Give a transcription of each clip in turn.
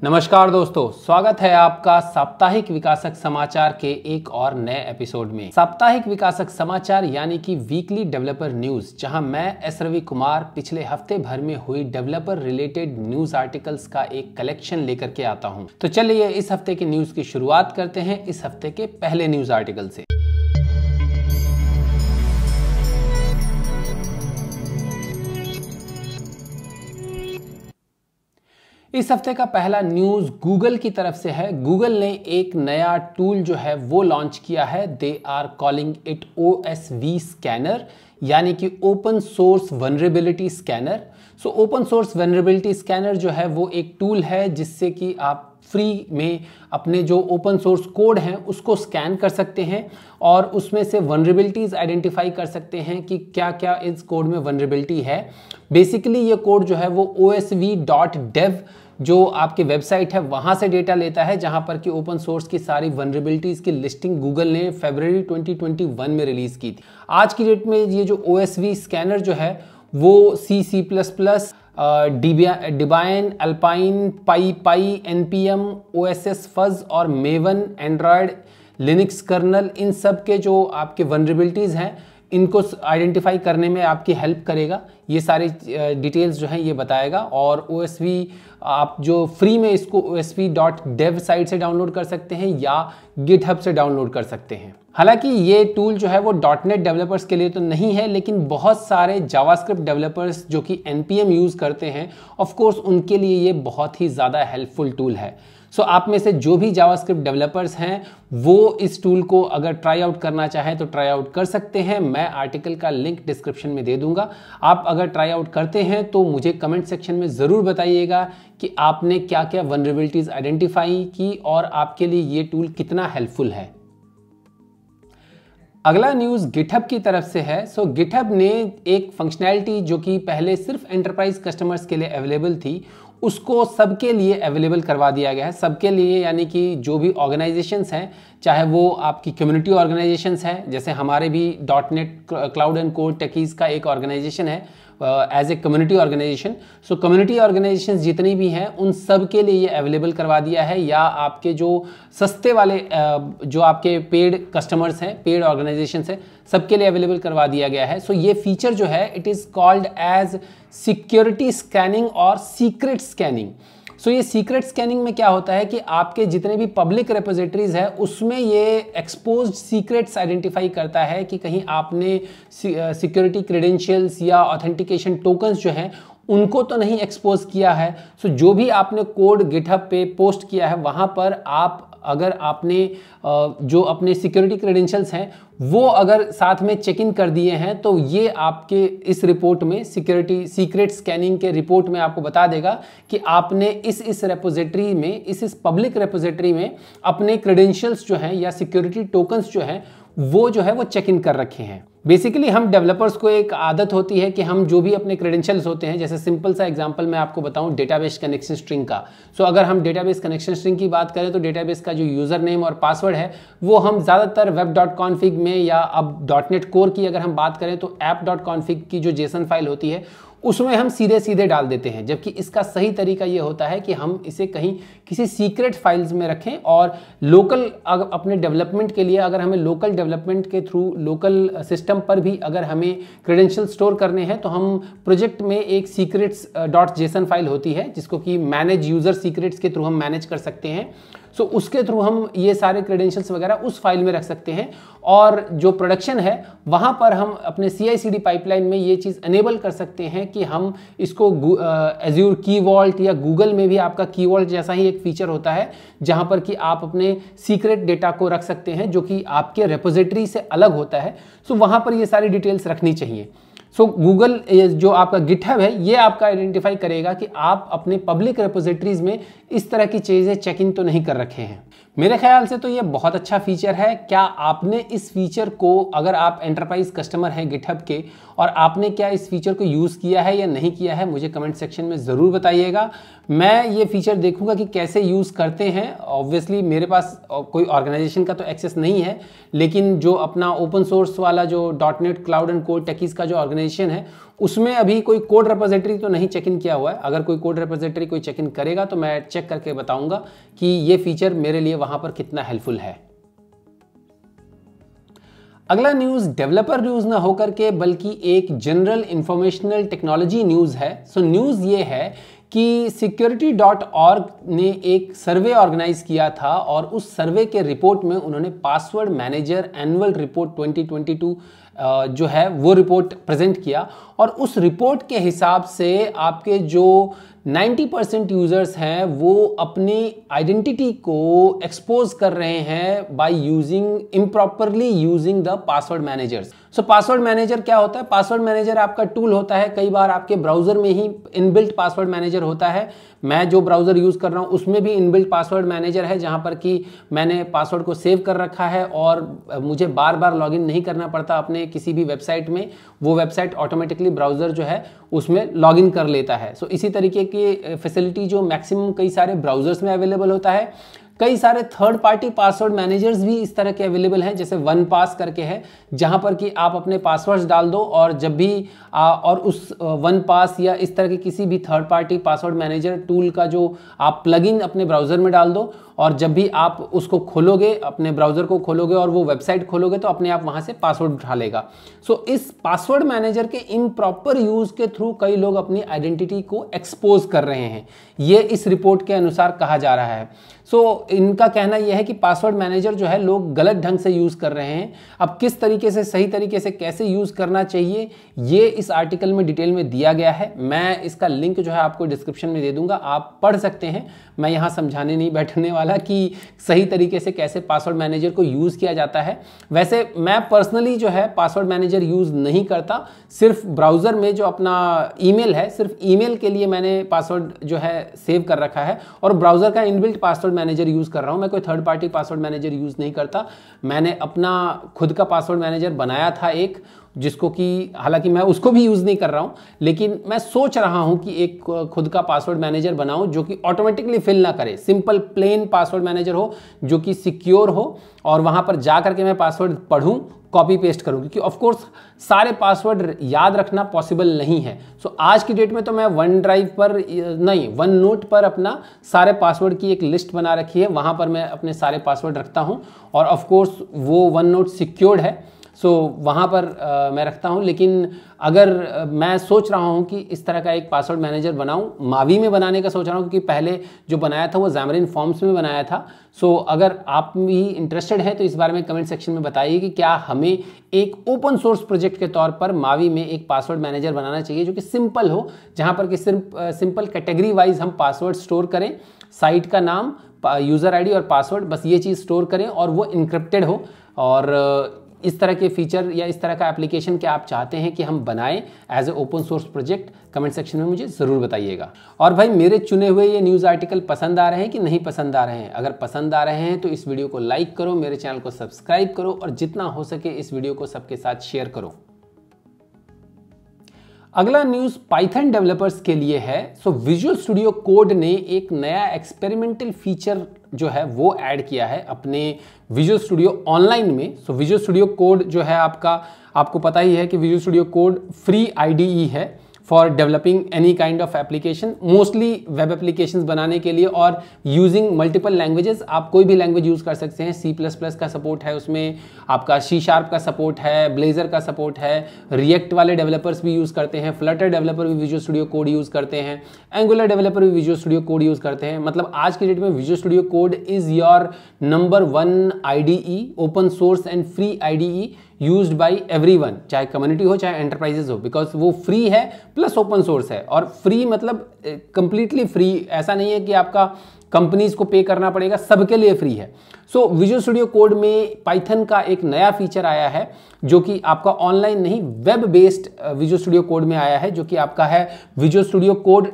नमस्कार दोस्तों, स्वागत है आपका साप्ताहिक विकासक समाचार के एक और नए एपिसोड में। साप्ताहिक विकासक समाचार यानी कि वीकली डेवलपर न्यूज, जहां मैं एस रवि कुमार पिछले हफ्ते भर में हुई डेवलपर रिलेटेड न्यूज आर्टिकल्स का एक कलेक्शन लेकर के आता हूं। तो चलिए इस हफ्ते की न्यूज की शुरुआत करते हैं इस हफ्ते के पहले न्यूज आर्टिकल से। इस हफ्ते का पहला न्यूज गूगल की तरफ से है। गूगल ने एक नया टूल जो है वो लॉन्च किया है। They are calling it OSV scanner, यानी कि open source vulnerability scanner. So open source vulnerability scanner जो है वो एक टूल है जिससे कि आप फ्री में अपने जो ओपन सोर्स कोड हैं उसको स्कैन कर सकते हैं और उसमें से वनरेबिलिटीज़ आइडेंटिफाई कर सकते हैं कि क्या क्या इस कोड में वनरेबिलिटी है। बेसिकली ये कोड जो है वो osv.dev जो आपकी वेबसाइट है वहाँ से डेटा लेता है, जहाँ पर कि ओपन सोर्स की सारी वनरेबिलिटीज़ की लिस्टिंग गूगल ने फरवरी 2021 में रिलीज़ की थी। आज की डेट में ये जो OSV स्कैनर जो है वो C++, डिबाइन, अल्पाइन, पाई, NPM, OSS फज और मेवन, एंड्रॉयड, लिनक्स कर्नल, इन सब के जो आपके वनरेबिलिटीज़ हैं इनको आइडेंटिफाई करने में आपकी हेल्प करेगा। ये सारी डिटेल्स जो हैं ये बताएगा। और OSV आप जो फ्री में इसको osv.dev साइट से डाउनलोड कर सकते हैं या गिटहब से डाउनलोड कर सकते हैं। हालांकि ये टूल जो है वो .NET डेवलपर्स के लिए तो नहीं है, लेकिन बहुत सारे जावास्क्रिप्ट डेवलपर्स जो कि NPM यूज़ करते हैं ऑफ कोर्स उनके लिए ये बहुत ही ज़्यादा हेल्पफुल टूल है। सो आप में से जो भी जावास्क्रिप्ट डेवलपर्स हैं वो इस टूल को अगर ट्राई आउट करना चाहें तो ट्राई आउट कर सकते हैं। मैं आर्टिकल का लिंक डिस्क्रिप्शन में दे दूंगा। आप अगर ट्राई आउट करते हैं तो मुझे कमेंट सेक्शन में ज़रूर बताइएगा कि आपने क्या क्या वनरेबिलिटीज़ आइडेंटिफाई की और आपके लिए ये टूल कितना हेल्पफुल है। अगला न्यूज़ गिटहब की तरफ से है। सो गिटहब ने एक फंक्शनैलिटी जो कि पहले सिर्फ एंटरप्राइज कस्टमर्स के लिए अवेलेबल थी उसको सबके लिए अवेलेबल करवा दिया गया है। सबके लिए यानी कि जो भी ऑर्गेनाइजेशंस हैं, चाहे वो आपकी कम्युनिटी ऑर्गेनाइजेशंस हैं, जैसे हमारे भी .NET cloud and code techies का एक ऑर्गेनाइजेशन है as a community organization. So community organizations जितनी भी हैं उन सब के लिए ये अवेलेबल करवा दिया है, या आपके जो सस्ते वाले जो आपके पेड कस्टमर्स हैं, पेड ऑर्गेनाइजेशंस हैं, सबके लिए अवेलेबल करवा दिया गया है। सो ये फीचर जो है it is called as security scanning और सीक्रेट स्कैनिंग। सो ये सीक्रेट स्कैनिंग में क्या होता है कि आपके जितने भी पब्लिक रेपोजिटरीज है उसमें ये एक्सपोज्ड सीक्रेट्स आइडेंटिफाई करता है कि कहीं आपने सिक्योरिटी क्रेडेंशियल्स या ऑथेंटिकेशन टोकन्स जो हैं उनको तो नहीं एक्सपोज किया है। सो जो भी आपने कोड गिटहब पे पोस्ट किया है वहाँ पर आप अगर आपने जो अपने सिक्योरिटी क्रेडेंशियल्स हैं वो अगर साथ में चेक इन कर दिए हैं तो ये आपके इस रिपोर्ट में सिक्योरिटी सीक्रेट स्कैनिंग के रिपोर्ट में आपको बता देगा कि आपने इस रेपोजिटरी में इस पब्लिक रेपोजिटरी में अपने क्रेडेंशियल्स जो हैं या सिक्योरिटी टोकन्स जो हैं वो जो है वो चेक इन कर रखे हैं। बेसिकली हम डेवलपर्स को एक आदत होती है कि हम जो भी अपने क्रेडेंशियल्स होते हैं, जैसे सिंपल सा एग्जांपल मैं आपको बताऊं डेटाबेस कनेक्शन स्ट्रिंग का। सो अगर हम डेटाबेस कनेक्शन स्ट्रिंग की बात करें तो डेटाबेस का जो यूज़र नेम और पासवर्ड है वो हम ज़्यादातर web.config में, या अब .NET कोर की अगर हम बात करें तो app.config की जो JSON फाइल होती है उसमें हम सीधे सीधे डाल देते हैं, जबकि इसका सही तरीका ये होता है कि हम इसे कहीं किसी सीक्रेट फाइल्स में रखें और लोकल अपने डेवलपमेंट के लिए अगर हमें लोकल डेवलपमेंट के थ्रू लोकल सिस्टम पर भी अगर हमें क्रेडेंशियल स्टोर करने हैं तो हम प्रोजेक्ट में एक secrets.json फाइल होती है जिसको कि मैनेज यूज़र सीक्रेट्स के थ्रू हम मैनेज कर सकते हैं। सो उसके थ्रू हम ये सारे क्रेडेंशियल्स वगैरह उस फाइल में रख सकते हैं और जो प्रोडक्शन है वहाँ पर हम अपने CI/CD पाइपलाइन में ये चीज़ अनेबल कर सकते हैं कि हम इसको एज्योर की वॉल्ट या गूगल में भी आपका की वॉल्ट जैसा ही एक फीचर होता है जहाँ पर कि आप अपने सीक्रेट डेटा को रख सकते हैं जो कि आपके रेपोजिटरी से अलग होता है। सो वहाँ पर ये सारी डिटेल्स रखनी चाहिए। सो गूगल जो आपका गिटहब है ये आपका आइडेंटिफाई करेगा कि आप अपने पब्लिक रेपोजिटरीज में इस तरह की चीज़ें चेक इन तो नहीं कर रखे हैं। मेरे ख्याल से तो ये बहुत अच्छा फीचर है। क्या आपने इस फीचर को, अगर आप एंटरप्राइज कस्टमर हैं गिटहब के, और आपने क्या इस फीचर को यूज़ किया है या नहीं किया है, मुझे कमेंट सेक्शन में ज़रूर बताइएगा। मैं ये फीचर देखूंगा कि कैसे यूज़ करते हैं। ऑब्वियसली मेरे पास कोई ऑर्गेनाइजेशन का तो एक्सेस नहीं है, लेकिन जो अपना ओपन सोर्स वाला जो .NET cloud and code techies का जो ऑर्गेनाइजेशन है उसमें अभी कोई कोड रिपोजिटरी तो नहीं चेक इन किया हुआ है। अगर कोई कोड रिपोजिटरी कोई चेक इन करेगा तो मैं चेक करके बताऊंगा कि ये फीचर मेरे लिए वहां पर कितना हेल्पफुल है। अगला न्यूज डेवलपर न्यूज ना होकर के बल्कि एक जनरल इंफॉर्मेशनल टेक्नोलॉजी न्यूज है। सो न्यूज ये है कि security.org ने एक सर्वे ऑर्गेनाइज किया था और उस सर्वे के रिपोर्ट में उन्होंने पासवर्ड मैनेजर एनुअल रिपोर्ट 2022 जो है वो रिपोर्ट प्रेजेंट किया। और उस रिपोर्ट के हिसाब से आपके जो 90% यूजर्स हैं वो अपनी आइडेंटिटी को एक्सपोज कर रहे हैं by using improperly using the password managers. So password manager क्या होता है? पासवर्ड मैनेजर आपका टूल होता है, कई बार आपके ब्राउजर में ही इनबिल्ट पासवर्ड मैनेजर होता है। मैं जो ब्राउजर यूज कर रहा हूं उसमें भी इनबिल्ट पासवर्ड मैनेजर है, जहां पर कि मैंने पासवर्ड को सेव कर रखा है और मुझे बार बार लॉगिन नहीं करना पड़ता अपने किसी भी वेबसाइट में। वो वेबसाइट ऑटोमेटिकली ब्राउजर जो है उसमें लॉगिन कर लेता है। सो इसी तरीके की फैसिलिटी जो मैक्सिमम कई सारे ब्राउजर्स में अवेलेबल होता है। कई सारे थर्ड पार्टी पासवर्ड मैनेजर्स भी इस तरह के अवेलेबल हैं, जैसे वन पास करके है, जहां पर कि आप अपने पासवर्ड्स डाल दो और जब भी और उस वन पास या इस तरह के किसी भी third party password manager tool का जो आप प्लगइन अपने ब्राउजर में डाल दो और जब भी आप उसको खोलोगे, अपने ब्राउजर को खोलोगे और वो वेबसाइट खोलोगे तो अपने आप वहां से पासवर्ड उठा लेगा। सो इस पासवर्ड मैनेजर के इम्प्रॉपर यूज के थ्रू कई लोग अपनी आइडेंटिटी को एक्सपोज कर रहे हैं, ये इस रिपोर्ट के अनुसार कहा जा रहा है। सो इनका कहना यह है कि पासवर्ड मैनेजर जो है लोग गलत ढंग से यूज कर रहे हैं। अब किस तरीके से, सही तरीके से कैसे यूज करना चाहिए, ये इस आर्टिकल में डिटेल में दिया गया है। मैं इसका लिंक जो है आपको डिस्क्रिप्शन में दे दूंगा, आप पढ़ सकते हैं। मैं यहाँ समझाने नहीं बैठने वाला कि सही तरीके से कैसे पासवर्ड मैनेजर को यूज किया जाता है। वैसे मैं पर्सनली जो है पासवर्ड मैनेजर यूज नहीं करता, सिर्फ ब्राउजर में जो अपना ईमेल है, सिर्फ ईमेल के लिए मैंने पासवर्ड जो है सेव कर रखा है और ब्राउजर का इनबिल्ट पासवर्ड मैनेजर यूज कर रहा हूं। मैं कोई third party password manager use नहीं करता। मैंने अपना खुद का पासवर्ड मैनेजर बनाया था एक, जिसको कि हालांकि मैं उसको भी यूज नहीं कर रहा हूं, लेकिन मैं सोच रहा हूं कि एक खुद का पासवर्ड मैनेजर बनाऊं जो कि ऑटोमेटिकली फिल ना करे, सिंपल प्लेन पासवर्ड मैनेजर हो जो कि सिक्योर हो और वहां पर जा करके मैं पासवर्ड पढ़ूं, कॉपी पेस्ट करूं, क्योंकि ऑफ कोर्स सारे पासवर्ड याद रखना पॉसिबल नहीं है। सो आज की डेट में तो मैं वन ड्राइव पर नहीं, वन नोट पर अपना सारे पासवर्ड की एक लिस्ट बना रखी है, वहां पर मैं अपने सारे पासवर्ड रखता हूं और ऑफ कोर्स वो वन नोट सिक्योर्ड है। सो वहाँ पर मैं रखता हूँ। लेकिन अगर मैं सोच रहा हूँ कि इस तरह का एक पासवर्ड मैनेजर बनाऊँ, मावी में बनाने का सोच रहा हूँ, क्योंकि पहले जो बनाया था वो ज़ैमरिन फॉर्म्स में बनाया था। सो अगर आप भी इंटरेस्टेड हैं तो इस बारे में कमेंट सेक्शन में बताइए कि क्या हमें एक ओपन सोर्स प्रोजेक्ट के तौर पर मावी में एक पासवर्ड मैनेजर बनाना चाहिए जो कि सिंपल हो, जहाँ पर कि सिंपल कैटेगरी वाइज हम पासवर्ड स्टोर करें, साइट का नाम, यूज़र आईडी और पासवर्ड, बस ये चीज़ स्टोर करें और वो इनक्रिप्टेड हो। और इस तरह के फीचर या इस तरह का एप्लीकेशन क्या आप चाहते हैं कि हम बनाएं as a open source project, comment section में मुझे ज़रूर बताइएगा। और भाई मेरे चुने हुए ये न्यूज़ आर्टिकल पसंद आ रहे हैं कि नहीं पसंद आ रहे हैं? अगर पसंद आ रहे हैं तो इस वीडियो को लाइक करो, मेरे चैनल को सब्सक्राइब करो और जितना हो सके इस वीडियो को सबके साथ शेयर करो। अगला न्यूज़ पाइथन डेवलपर्स के लिए है। सो विजुअल स्टूडियो कोड ने एक नया एक्सपेरिमेंटल फीचर जो है वो ऐड किया है अपने विजुअल स्टूडियो ऑनलाइन में। सो विजुअल स्टूडियो कोड जो है आपको पता ही है कि Visual Studio Code free IDE है for developing any kind of application, mostly web applications बनाने के लिए और यूजिंग मल्टीपल लैंग्वेजेस। आप कोई भी लैंग्वेज यूज़ कर सकते हैं। C++ का सपोर्ट है उसमें, आपका C# का सपोर्ट है, ब्लेजर का सपोर्ट है, रिएक्ट वाले डेवलपर्स भी यूज़ करते हैं, फ्लटर डेवलपर भी विजुअल स्टूडियो कोड यूज़ करते हैं, एंगुलर डेवलपर भी विजुअल स्टूडियो कोड यूज़ करते हैं। मतलब आज की डेट में visual Studio code is your number 1 IDE, open source and free IDE used by everyone, चाहे कम्युनिटी हो चाहे एंटरप्राइजेस हो, बिकॉज वो फ्री है प्लस ओपन सोर्स है। और फ्री मतलब कंप्लीटली फ्री, ऐसा नहीं है कि आपका कंपनीज को पे करना पड़ेगा, सबके लिए फ्री है। सो विजुअल स्टूडियो कोड में पाइथन का एक नया फीचर आया है जो कि आपका ऑनलाइन नहीं, web based visual Studio code में आया है, जो कि आपका है विजुअल स्टूडियो कोड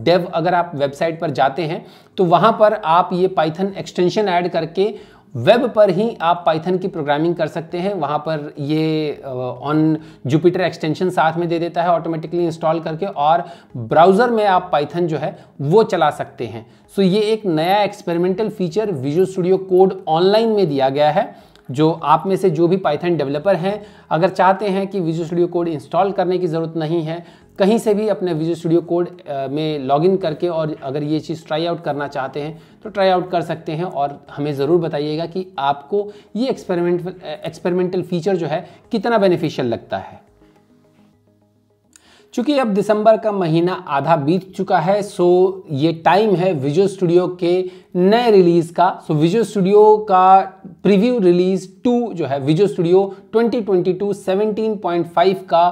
.dev। अगर आप वेबसाइट पर जाते हैं तो वहां पर आप ये पाइथन एक्सटेंशन ऐड करके वेब पर ही आप पाइथन की प्रोग्रामिंग कर सकते हैं। वहाँ पर ये ऑन जुपिटर एक्सटेंशन साथ में दे देता है ऑटोमेटिकली इंस्टॉल करके, और ब्राउज़र में आप पाइथन जो है वो चला सकते हैं। सो ये एक नया experimental feature visual Studio code online में दिया गया है जो आप में से जो भी पाइथन डेवलपर हैं, अगर चाहते हैं कि विजुअल स्टूडियो कोड इंस्टॉल करने की ज़रूरत नहीं है, कहीं से भी अपने विजुअल स्टूडियो कोड में लॉगिन करके और अगर ये चीज़ ट्राई आउट करना चाहते हैं तो ट्राई आउट कर सकते हैं। और हमें ज़रूर बताइएगा कि आपको ये एक्सपेरिमेंटल फीचर जो है कितना बेनिफिशियल लगता है। चूंकि अब दिसंबर का महीना आधा बीत चुका है, सो ये टाइम है विजुअल स्टूडियो के नए रिलीज का। सो विजुअल स्टूडियो का प्रीव्यू रिलीज 2 जो है, विजुअल स्टूडियो 2022 17.5 का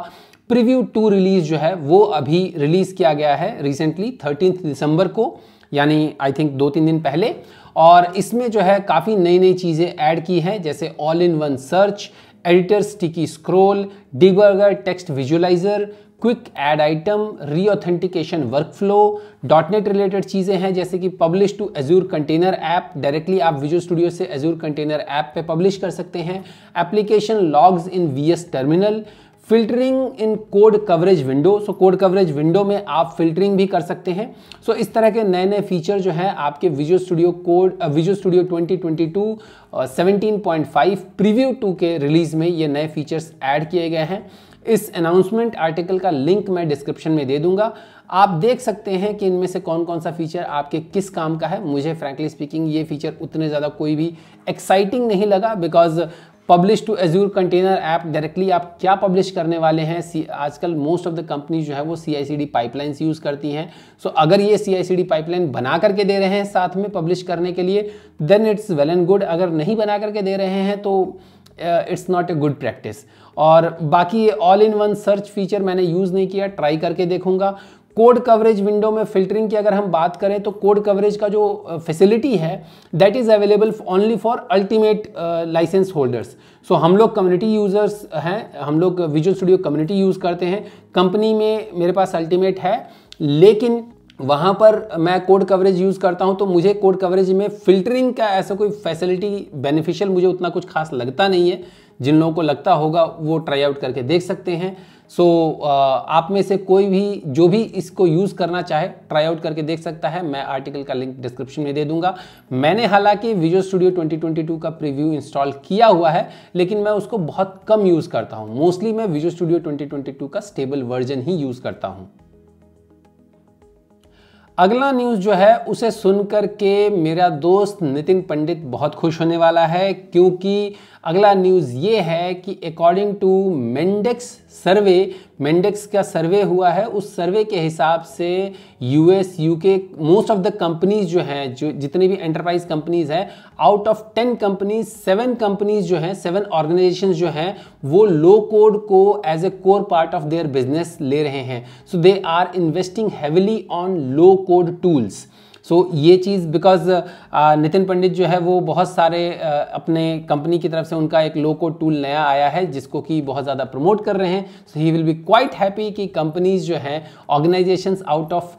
प्रीव्यू 2 रिलीज जो है वो अभी रिलीज किया गया है रिसेंटली 13 दिसंबर को, यानी आई थिंक 2-3 दिन पहले। और इसमें जो है काफ़ी नई नई चीज़ें ऐड की हैं, जैसे all in one search, editor sticky scroll, debugger text visualizer, quick add item, reauthentication workflow, .NET related चीज़ें हैं जैसे कि publish to Azure container app, directly आप विजुअल स्टूडियो से एज्योर कंटेनर ऐप पे पब्लिश कर सकते हैं, application logs in VS terminal, filtering in code coverage window. So code coverage window में आप फिल्टरिंग भी कर सकते हैं। सो इस तरह के नए नए फीचर जो हैं आपके विजुअल स्टूडियो 2022 17.5 प्रीव्यू 2 के रिलीज में ये नए फीचर्स ऐड किए गए हैं। इस अनाउंसमेंट आर्टिकल का लिंक मैं डिस्क्रिप्शन में दे दूंगा, आप देख सकते हैं कि इनमें से कौन कौन सा फीचर आपके किस काम का है। मुझे फ्रैंकली स्पीकिंग ये फीचर उतने ज़्यादा कोई भी एक्साइटिंग नहीं लगा, because publish to Azure container app directly आप क्या पब्लिश करने वाले हैं। आजकल मोस्ट ऑफ द कंपनी जो है वो CI/CD पाइपलाइंस यूज़ करती हैं। सो अगर ये CI/CD पाइपलाइन बना करके दे रहे हैं साथ में पब्लिश करने के लिए, then it's well and good. अगर नहीं बना करके दे रहे हैं तो it's not a good practice. और बाकी ये all in one search feature मैंने यूज़ नहीं किया, ट्राई करके देखूंगा। कोड कवरेज विंडो में फिल्टरिंग की अगर हम बात करें तो कोड कवरेज का जो फैसिलिटी है that is available only for ultimate license holders. So हम लोग कम्युनिटी यूज़र्स हैं, हम लोग विजुअल स्टूडियो कम्युनिटी यूज़ करते हैं। कंपनी में मेरे पास अल्टीमेट है, लेकिन वहाँ पर मैं कोड कवरेज यूज़ करता हूँ, तो मुझे कोड कवरेज में फ़िल्टरिंग का ऐसा कोई फैसिलिटी बेनिफिशियल मुझे उतना कुछ खास लगता नहीं है। जिन लोगों को लगता होगा वो ट्राई आउट करके देख सकते हैं। सो आप में से कोई भी जो भी इसको यूज़ करना चाहे ट्राई आउट करके देख सकता है। मैं आर्टिकल का लिंक डिस्क्रिप्शन में दे दूंगा। मैंने हालांकि विजुअल स्टूडियो 2022 का प्रीव्यू इंस्टॉल किया हुआ है, लेकिन मैं उसको बहुत कम यूज़ करता हूँ। मोस्टली मैं विजुअल स्टूडियो 2022 का स्टेबल वर्जन ही यूज़ करता हूँ। अगला न्यूज़ जो है उसे सुनकर के मेरा दोस्त नितिन पंडित बहुत खुश होने वाला है, क्योंकि अगला न्यूज़ ये है कि अकॉर्डिंग टू मेंडेक्स सर्वे, मेंडेक्स का सर्वे हुआ है, उस सर्वे के हिसाब से US UK most of the companies जो हैं, जो जितनी भी एंटरप्राइज कंपनीज हैं, आउट ऑफ 10 कंपनीज 7 कंपनीज जो हैं, 7 ऑर्गेनाइजेशंस जो हैं वो लो कोड को as a core part of their business ले रहे हैं। So they are investing heavily on low code tools. So ये चीज़ बिकॉज नितिन पंडित जो है वो बहुत सारे अपने कंपनी की तरफ से उनका एक लो कोड टूल नया आया है जिसको कि बहुत ज़्यादा प्रमोट कर रहे हैं। So he will be quite happy कि कंपनीज जो हैं, organisations out of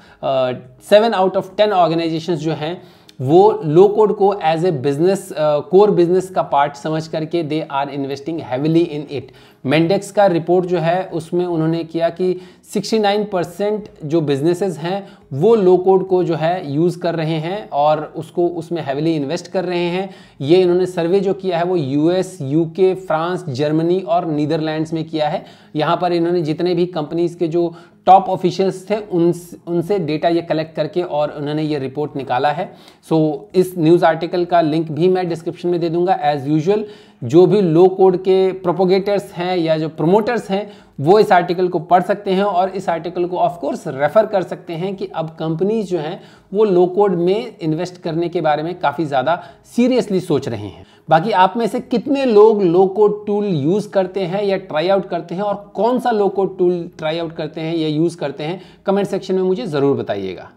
7 out of 10 organisations जो हैं वो लो कोड को as a business core business का पार्ट समझ करके they are investing heavily in it. Mendix का रिपोर्ट जो है उसमें उन्होंने किया कि 69% जो बिजनेसेस हैं वो लो कोड को जो है यूज़ कर रहे हैं और उसको उसमें हैविली इन्वेस्ट कर रहे हैं। ये इन्होंने सर्वे जो किया है वो US UK फ्रांस जर्मनी और नीदरलैंड्स में किया है। यहाँ पर इन्होंने जितने भी कंपनीज के जो टॉप ऑफिशियल्स थे उनसे डेटा ये कलेक्ट करके और उन्होंने ये रिपोर्ट निकाला है। सो इस न्यूज़ आर्टिकल का लिंक भी मैं डिस्क्रिप्शन में दे दूंगा। एज यूजुअल जो भी लो कोड के प्रोपोगेटर्स हैं या जो प्रमोटर्स हैं वो इस आर्टिकल को पढ़ सकते हैं और इस आर्टिकल को ऑफ कोर्स रेफर कर सकते हैं कि अब कंपनीज जो हैं वो लो कोड में इन्वेस्ट करने के बारे में काफ़ी ज़्यादा सीरियसली सोच रहे हैं। बाकी आप में से कितने लोग लो कोड टूल यूज़ करते हैं या ट्राई आउट करते हैं और कौन सा लो कोड टूल ट्राई आउट करते हैं या यूज़ करते हैं, कमेंट सेक्शन में मुझे ज़रूर बताइएगा।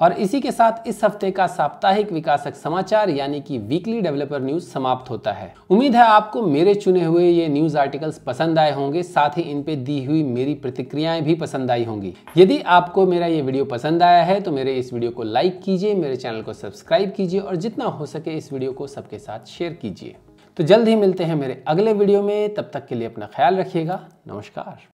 और इसी के साथ इस हफ्ते का साप्ताहिक विकासक समाचार यानी कि वीकली डेवलपर न्यूज समाप्त होता है। उम्मीद है आपको मेरे चुने हुए ये न्यूज आर्टिकल्स पसंद आए होंगे, साथ ही इन पे दी हुई मेरी प्रतिक्रियाएं भी पसंद आई होंगी। यदि आपको मेरा ये वीडियो पसंद आया है तो मेरे इस वीडियो को लाइक कीजिए, मेरे चैनल को सब्सक्राइब कीजिए और जितना हो सके इस वीडियो को सबके साथ शेयर कीजिए। तो जल्द ही मिलते हैं मेरे अगले वीडियो में, तब तक के लिए अपना ख्याल रखिएगा। नमस्कार।